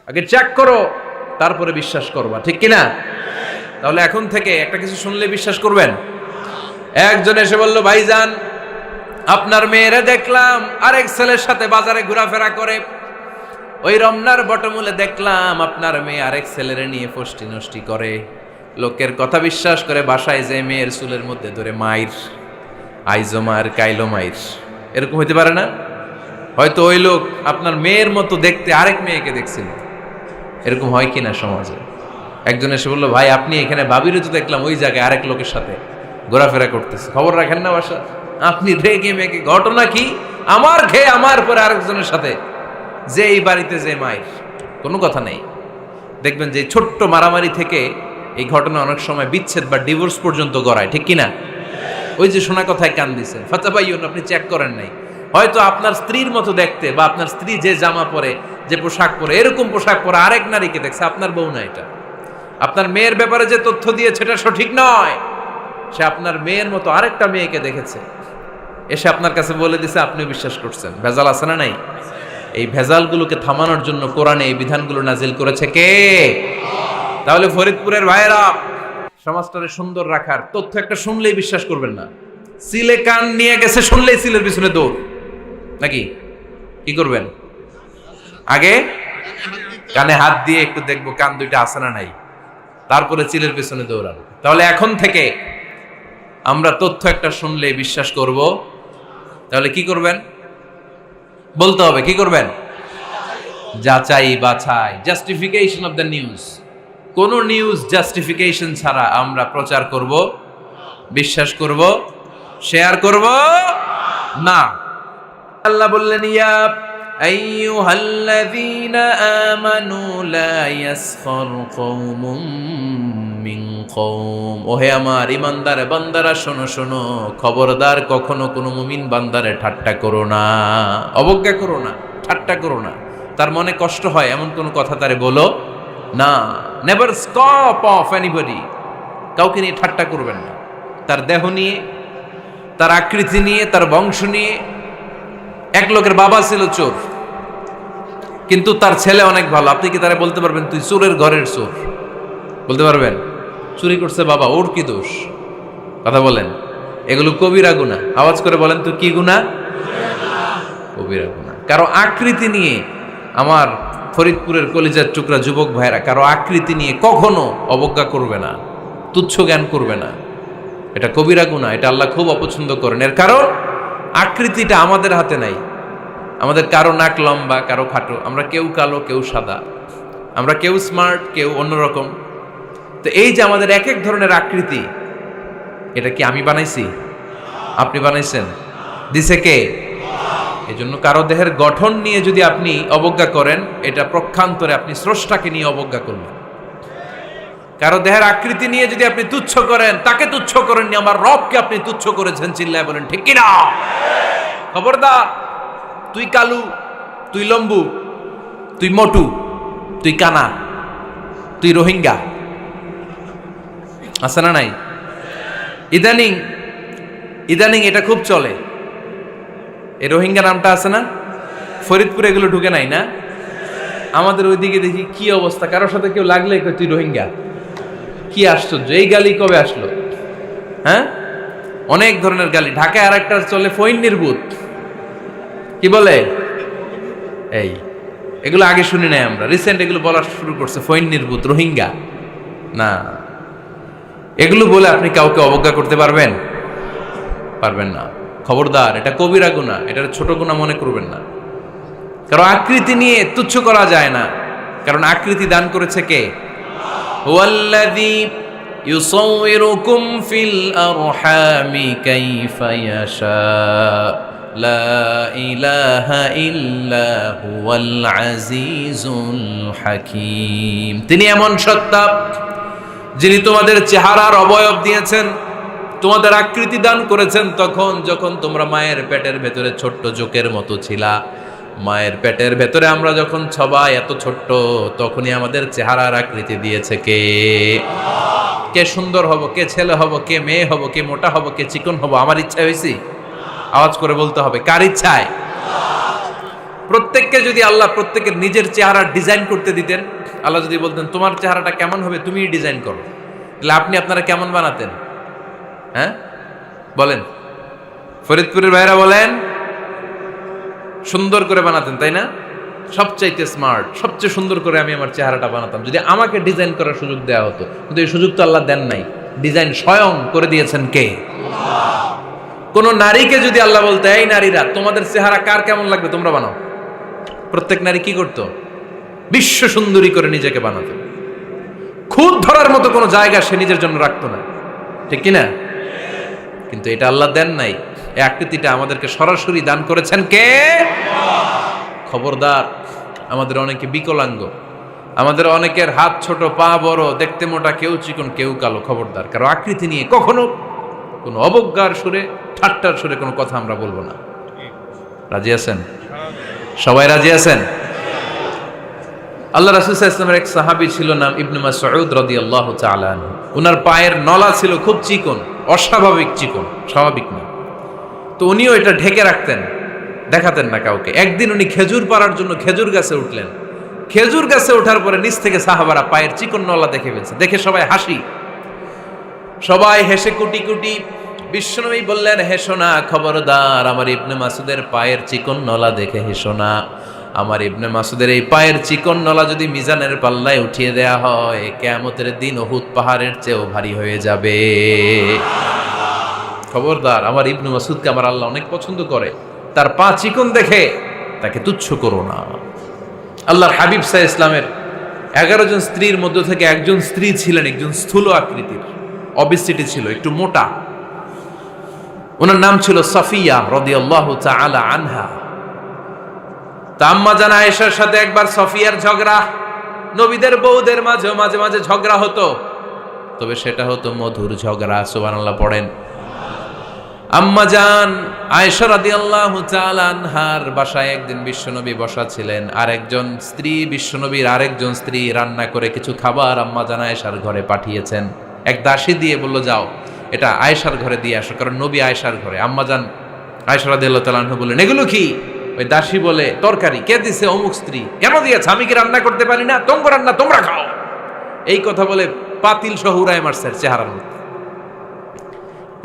আগে চেক করো, তারপরে বিশ্বাস করবা, ঠিক কিনা? তাহলে এখন থেকে একটা কিছু শুনলে বিশ্বাস করবেন। একজন এসে বলল, ভাইজান আপনার মেয়েরে দেখলাম আরেক ছেলের সাথে বাজারে ঘোরাফেরা করে, ওই রমনার বটমূলে দেখলাম আপনার মেয়ে আরেক ছেলেরে নিয়ে ফষ্টি নষ্টি করে, লোকের কথা বিশ্বাস করে বাসায় যে মেয়ের চুলের মধ্যে ধরে মাইর, আইজো মার কাইলো মাইর। এরকম হইতে পারে না? হয়তো ওই লোক আপনার মেয়ের মতো দেখতে আরেক মেয়েকে দেখছিল। এরকম হয় কিনা সমাজে? একজন এসে বললো, ভাই আপনি এখানে ভাবিরে তো দেখলাম ওই জায়গায় আরেক লোকের সাথে ঘোরাফেরা করতেছে, খবর রাখেন না বাসা? আপনি রেগে মেগে, ঘটনা কি? আমার খেয়ে আমার পরে আরেকজনের সাথে, যে এই বাড়িতে যে মায়ের, কোনো কথা নেই। দেখবেন যে ছোট্ট মারামারি থেকে এই ঘটনা অনেক সময় বিচ্ছেদ বা ডিভোর্স পর্যন্ত গড়ায়, ঠিক কিনা? ওই যে শোনা কথায় কান দিচ্ছেন, ফাতাবাইয়ুন, আপনি চেক করেন নাই। হয়তো আপনার স্ত্রীর মতো দেখতে বা আপনার স্ত্রী যে জামা পরে, যে পোশাক পরে, এরকম পোশাক পরে আরেক নারীকে দেখছে, আপনার বউ না এটা। আপনার মেয়ের ব্যাপারে যে তথ্য দিয়েছে এটা সঠিক নয়, সে আপনার মেয়ের মতো আরেকটা মেয়েকে দেখেছে, এসে আপনার কাছে বলে দিছে, আপনি বিশ্বাস করছেন। ভেজাল আছে না নাই? এই ভেজালগুলোকে থামানোর জন্য কোরআনে এই বিধানগুলো নাজিল করেছে কে? তাহলে ফরিদপুরের ভাইয়েরা, সমাজটারে সুন্দর রাখার তথ্য একটা শুনলেই বিশ্বাস করবেন না। সিলে কান নিয়ে গেছে শুনলেই সিলের পিছনে দৌড়, নাকি? কি করবেন? আগে কানে হাত দিয়ে একটু দেখবো কান দুইটা আছে না নাই, তারপরে চিলের পিছনে দৌড়াবো। তাহলে এখন থেকে আমরা তথ্য একটা শুনলে বিশ্বাস করব। তাহলে কি করবেন? বলতে হবে কি করবেন? যাচাই বাছাই, জাস্টিফিকেশন অফ দ্য নিউজ। কোন নিউজ জাস্টিফিকেশন ছাড়া আমরা প্রচার করব, বিশ্বাস করব, শেয়ার করব না। আল্লাহ বললেন, ইয়া আইয়ুহাল্লাযীনা আমানু লা ইয়াসখার কওমুম মিন কওম। ওহে আমার ঈমানদার বান্দারা, শোনো শোনো, খবরদার কখনো কোনো মুমিন বান্দারে ঠাট্টা করো না, অবজ্ঞা করো না, ঠাট্টা করো না। তার মনে কষ্ট হয় এমন কোনো কথা তারে বলো না। Never scoff of anybody. কাউকে নিয়ে ঠাট্টা করবেন না, তার দেহ নিয়ে, তার আকৃতি নিয়ে, তার বংশ নিয়ে। এক লোকের বাবা ছিল চোর, কিন্তু তার ছেলে অনেক ভালো। আপনি কি তারা বলতে পারবেন তুই চোরের ঘরের চোর? বলতে পারবেন? চুরি করছে বাবা, ওর কি দোষ? কথা বলেন। এগুলো কবিরা গুনাহ। আওয়াজ করে বলেন তো, কি গুনাহ? কবিরা গুনাহ। কারো আকৃতি নিয়ে, আমার ফরিদপুরের কলিজার টুকরা যুবক ভাইরা, কারো আকৃতি নিয়ে কখনো অবজ্ঞা করবে না, তুচ্ছ জ্ঞান করবে না। এটা কবিরা গুনাহ, এটা আল্লাহ খুব অপছন্দ করেন। এর কারণ আকৃতিটা আমাদের হাতে নাই। আমাদের কারো নাক লম্বা, কারো খাটো, আমরা কেউ কালো, কেউ সাদা, আমরা কেউ স্মার্ট, কেউ অন্যরকম। তো এই যে আমাদের এক এক ধরনের আকৃতি, এটা কি আমি বানাইছি? আপনি বানাইছেন? দিছে কে? এই জন্য কারো দেহের গঠন নিয়ে যদি আপনি অবজ্ঞা করেন, এটা প্রক্ষান্তরে আপনি স্রষ্টাকে নিয়ে অবজ্ঞা করলেন। কারো দেহের আকৃতি নিয়ে যদি আপনি তুচ্ছ করেন, তাকে তুচ্ছ করেননি, আমার রবকে আপনি তুচ্ছ করেছেন। চিল্লায় বলেন ঠিক কিনা? খবরদার, তুই কালু, তুই লম্বু, তুই মোটু, তুই কানা, তুই রোহিঙ্গা, আছে না নাই? ইদানিং ইদানিং এটা খুব চলে। এই রোহিঙ্গা নামটা আছে না? ফরিদপুরে এগুলো ঢুকে নাই না? আমাদের ওইদিকে দেখি কি অবস্থা, কারোর সাথে কেউ লাগলে কই তুই রোহিঙ্গা। কি আশ্চর্য, এই গালি কবে আসলো? হ্যাঁ, অনেক ধরনের গালি। ঢাকায় আর একটা চলে ফইন্নির ভূত, কি বলে? এই এগুলো আগে শুনি নাই আমরা, রিসেন্ট এগুলো বলা শুরু করছে। ফইন্নির ভূত, রোহিঙ্গা না। এগুলো বলে আপনি কাউকে অবজ্ঞা করতে পারবেন? পারবেন না। খবরদার, এটা কবিরা গুনাহ, এটা ছোট গুনাহ মনে করবেন না। কারণ আকৃতি নিয়ে তুচ্ছ করা যায় না, কারণ আকৃতি দান করেছে কে? হুয়াল্লাযী ইউসাউইরুকুম ফিল আরহামি কাইফা ইয়াশা লা ইলাহা ইল্লা হুয়াল আজিজুল হাকীম। তিনি এমন সত্তা যিনি তোমাদের চেহারার অবয়ব দিয়েছেন, তোমাদের আকৃতি দান করেছেন তখন যখন তোমরা মায়ের পেটের ভেতরে ছোট্ট জোকের মতো ছিলা। মায়ের পেটের ভেতরে আমরা যখন সবাই এত ছোট্ট, তখনই আমাদের চেহারার আকৃতি দিয়েছে কে? কে সুন্দর হব, কে ছেলে হব, কে মেয়ে হব, কে মোটা হব, কে চিকন হব আমার ইচ্ছা হয়েছি? আওয়াজ করে বলতে হবে, কার ইচ্ছায়? প্রত্যেককে যদি আল্লাহ প্রত্যেকের নিজের চেহারা ডিজাইন করতে দিতেন, আল্লাহ যদি বলতেন তোমার চেহারাটা কেমন হবে তুমিই ডিজাইন করো, তাহলে আপনি আপনারা কেমন বানাতেন? হ্যাঁ বলেন, ফরিদপুরের ভাইরা বলেন, সুন্দর করে বানাতেন তাই না? সবচাইতে স্মার্ট, সবচেয়ে সুন্দর করে আমি আমার চেহারাটা বানাতাম যদি আমাকে ডিজাইন করার সুযোগ দেওয়া হতো। কিন্তু এই সুযোগ তো আল্লাহ দেন নাই। ডিজাইন স্বয়ং করে দিয়েছেন কে? কোন নারীকে যদি আল্লাহ বলতে এই নারীরা তোমাদের চেহারা কার কেমন লাগবে তোমরা বানাও, প্রত্যেক নারী কি করতো? বিশ্ব সুন্দরী করে নিজেকে বানাতো। খুদ ধরার মতো কোনো জায়গা সে নিজের জন্য রাখতো না, ঠিক কিনা? কিন্তু এটা আল্লাহ দেন নাই। এই আকৃতিটা আমাদেরকে সরাসরি দান করেছেন কে? খবরদার, আমাদের অনেকে বিকলাঙ্গ, আমাদের অনেকের হাত ছোট, পা বড়, দেখতে মোটা, কেউ চিকন কেউ কালো। খবরদার, কারো আকৃতি নিয়ে কখনো কোনো অবজ্ঞার সুরে, ঠাট্টার সুরে কোনো কথা আমরা বলবো না। রাজি আছেন? সবাই রাজি আছেন? আল্লাহ রাসূল সাল্লাল্লাহু আলাইহি ওয়াসাল্লামের এক সাহাবী ছিল, নাম ইবনে মাসউদ রাদিয়াল্লাহু তাআলা আনহু। ওনার পায়ের নলা ছিল খুব চিকন, অস্বাভাবিক চিকন, স্বাভাবিক না। তো উনিও এটা ঢেকে রাখতেন, দেখাতেন না কাউকে। একদিন উনি খেজুর পাড়ার জন্য খেজুর গাছে উঠলেন। খেজুর গাছে ওঠার পরে নিচ থেকে সাহাবারা পায়ের চিকন নলা দেখে ফেলছে। দেখে সবাই হাসি, সবাই হেসে কুটি কুটি। বিশ্বনবী বললেন, হেসো না, খবরদার, আমার ইবনে মাসুদের পায়ের চিকন নলা দেখে হেসো না। আমার ইবনে মাসুদের এই পায়ের চিকন নলা যদি মিজানের পাল্লায় উঠিয়ে দেয়া হয়, কিয়ামতের দিন উহুদ পাহাড়ের চেয়েও ভারী হয়ে যাবে। খবরদার, আমার ইবনে মাসুদকে আমার আল্লাহ অনেক পছন্দ করে, তার পা চিকন দেখে তাকে তুচ্ছ করো না। আল্লাহর হাবিব সাল্লাল্লাহু আলাইহি ইসলামের 11 জন স্ত্রীর মধ্য থেকে একজন স্ত্রী ছিলেন একজন স্থূল আকৃতির, অবিসিটি ছিল, একটু মোটা। ওনার নাম ছিল সাফিয়া রাদিয়াল্লাহু তাআলা আনহা। আম্মা জান আয়েশার সাথে একবার সাফিয়ার ঝগড়া। নবীদের বউদের মাঝে মাঝে মাঝে ঝগড়া হতো, তবে সেটা হতো মধুর ঝগড়া। সুবহানাল্লাহ পড়েন। আম্মা জান আয়েশা রাদিয়াল্লাহু তাআলা আনহার বাসায় একদিন বিশ্বনবী বসা ছিলেন। আরেকজন স্ত্রী, বিশ্বনবীর আরেকজন স্ত্রী রান্না করে কিছু খাবার আম্মা জান আয়েশার ঘরে পাঠিয়েছেন। এক দাসী দিয়ে বলল, যাও এটা আয়েশার ঘরে দিয়ে আসো, কারণ নবী আয়েশার ঘরে। আম্মা জান আয়েশা রাদিয়াল্লাহু তাআলা আনহা বললেন, এগুলো কি? ওই দাসী বলে, তরকারি। কে দিছে? অমুক স্ত্রী। কেন দিয়েছে? আমি কি রান্না করতে পারি না? তোমরা রান্না তোমরা খাও। এই কথা বলে পাতিল সহ উড়ায় মারছে চেহারার মধ্যে।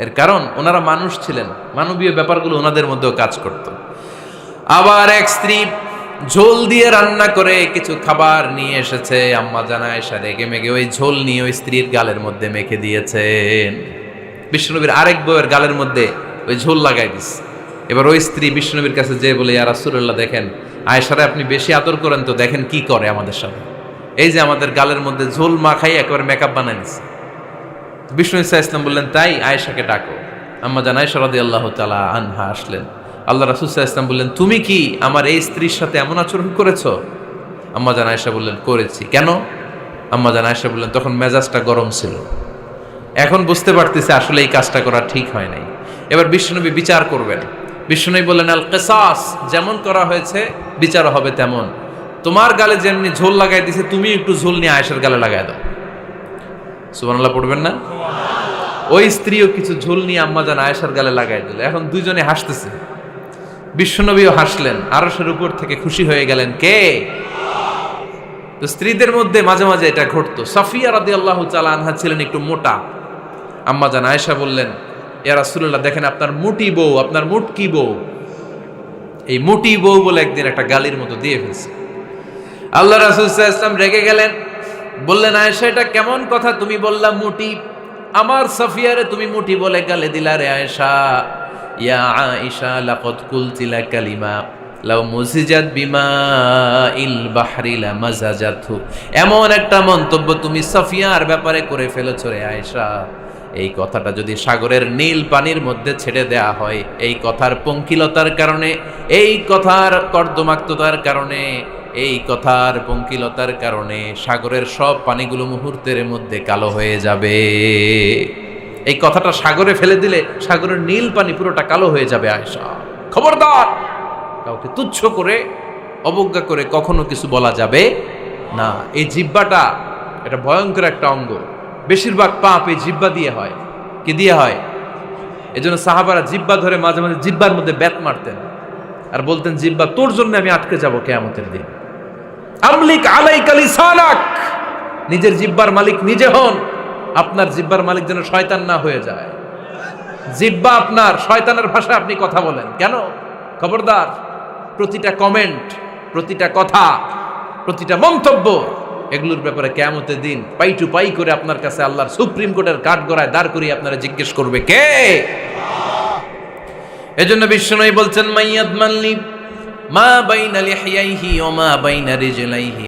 এর কারণ ওনারা মানুষ ছিলেন, মানবীয় ব্যাপারগুলো ওনাদের মধ্যেও কাজ করত। আবার এক স্ত্রী ঝোল দিয়ে রান্না করে কিছু খাবার নিয়ে এসেছে। আম্মা জান আয়েশা রেগে মেগে ওই ঝোল নিয়ে ওই স্ত্রীর গালের মধ্যে মেখে দিয়েছেন। বিশ্বনবীর আরেক বউয়ের গালের মধ্যে ওই ঝোল লাগাই দিস। এবার ওই স্ত্রী বিশ্বনবীর কাছে যেয়ে বলে, ইয়া রাসূলুল্লাহ, দেখেন আয়েশারে আপনি বেশি আদর করেন তো, দেখেন কি করে আমাদের সাথে। এই যে আমাদের গালের মধ্যে ঝোল মাখাই একেবারে মেকআপ বানাই দিচ্ছে। বিষ্ণু ইসা ইসলাম বললেন, তাই আয়েশাকে ডাকো। আম্মা জান আয়েশা রাদিয়াল্লাহু তাআলা আনহা আসলেন। আল্লাহ রাসূল সাল্লাল্লাহু আলাইহি ওয়াসাল্লাম বললেন, তুমি কি আমার এই স্ত্রীর সাথে এমন আচরণ করেছো? আম্মা জান আয়েশা বললেন, করেছি। কেন? আম্মা জান আয়েশা বললেন, তখন মেজাজটা গরম ছিল, এখন বুঝতে পারতেছে আসলে এই কাজটা করা ঠিক হয় নাই। এবার বিশ্বনবী বিচার করবেন। বিশ্বনবী বললেন, আল কিসাস, যেমন করা হয়েছে বিচার হবে তেমন। তোমার গালে যেমনি ঝোল লাগাই দিছে, তুমি একটু ঝোল নিয়ে আয়েশার গালে লাগাই দাও। সুবহানাল্লাহ পড়বেন না? ওই স্ত্রীও কিছু ঝোল নিয়ে আম্মা জান আয়েশার গালে লাগাই দিল। এখন দুইজনে হাসতেছে, বিশ্বনবীও হাসলেন, আরশের উপর থেকে খুশি হয়ে গেলেন কে? তো স্ত্রীদের মধ্যে মাঝে মাঝে এটা ঘটতো। সাফিয়া রাদিয়াল্লাহু তাআলা আনহা ছিলেন একটু মোটা। আম্মা জান আয়েশা বললেন, ইয়া রাসূলুল্লাহ, দেখেন আপনার মুটি বউ, আপনার মুটকি বউ, এই মুটি বউ বলে একদিন একটা গালির মতো দিয়ে ফেলছে। আল্লাহ রাসূল সাল্লাল্লাহু আলাইহি ওয়াসাল্লাম রেগে গেলেন, বললেন, আয়েশা এটা কেমন কথা? তুমি বললা মুটি, আমার সাফিয়ারে তুমি মুটি বলে গালে দিলা রে আয়েশা। ইয়া আয়েশা লাকাদ কুলতি লা কালিমা লাউ মুজিজাত বিমাইল বাহরি লামাজাজাতহু। এমন একটা মন্তব্য তুমি সাফিয়ার ব্যাপারে করে ফেলেছো রে আয়েশা, এই কথাটা যদি সাগরের নীল পানির মধ্যে ছেড়ে দেয়া হয়, এই কথার পঙ্কিলতার কারণে, এই কথার কর্দমাক্ততার কারণে, এই কথার পঙ্কিলতার কারণে সাগরের সব পানিগুলো মুহূর্তের মধ্যে কালো হয়ে যাবে। এই কথাটা সাগরে ফেলে দিলে সাগরের নীল পানি পুরোটা কালো হয়ে যাবে। আয়েশা, খবরদার, কাউকে তুচ্ছ করে অবজ্ঞা করে কখনো কিছু বলা যাবে না। এই জিহ্বাটা এটা ভয়ঙ্কর একটা অঙ্গ। বেশিরভাগ পাপ এই জিহ্বা দিয়ে হয়। কি দিয়ে হয়? এজন্য সাহাবারা জিহ্বা ধরে মাঝে মাঝে জিহ্বার মধ্যে ব্যাত মারতেন। আর বলতেন জিব্বা তোর জন্য আমি আটকে যাব কিয়ামতের দিন। আমলিক আলাইকা লিসানাক, নিজের জিব্বার মালিক নিজে হন, আপনার জিব্বার মালিক যেন শয়তান না হয়ে যায়। জিব্বা আপনার, শয়তানের ভাষায় আপনি কথা বলেন কেন? খবরদার, প্রতিটা কমেন্ট, প্রতিটা কথা, প্রতিটা মন্তব্য, এগুলোর ব্যাপারে কিয়ামতের দিন পাই টু পাই করে আপনার কাছে আল্লাহর সুপ্রিম কোর্টের কাঠগড়ায় দাঁড় করিয়ে আপনারা জিজ্ঞেস করবে কে? এজন্য বিশ্বনবী বলছেন মাইয়াদমানলি মা বাইনা লিহিয়াইহি ওয়া মা বাইনা রিজলাইহি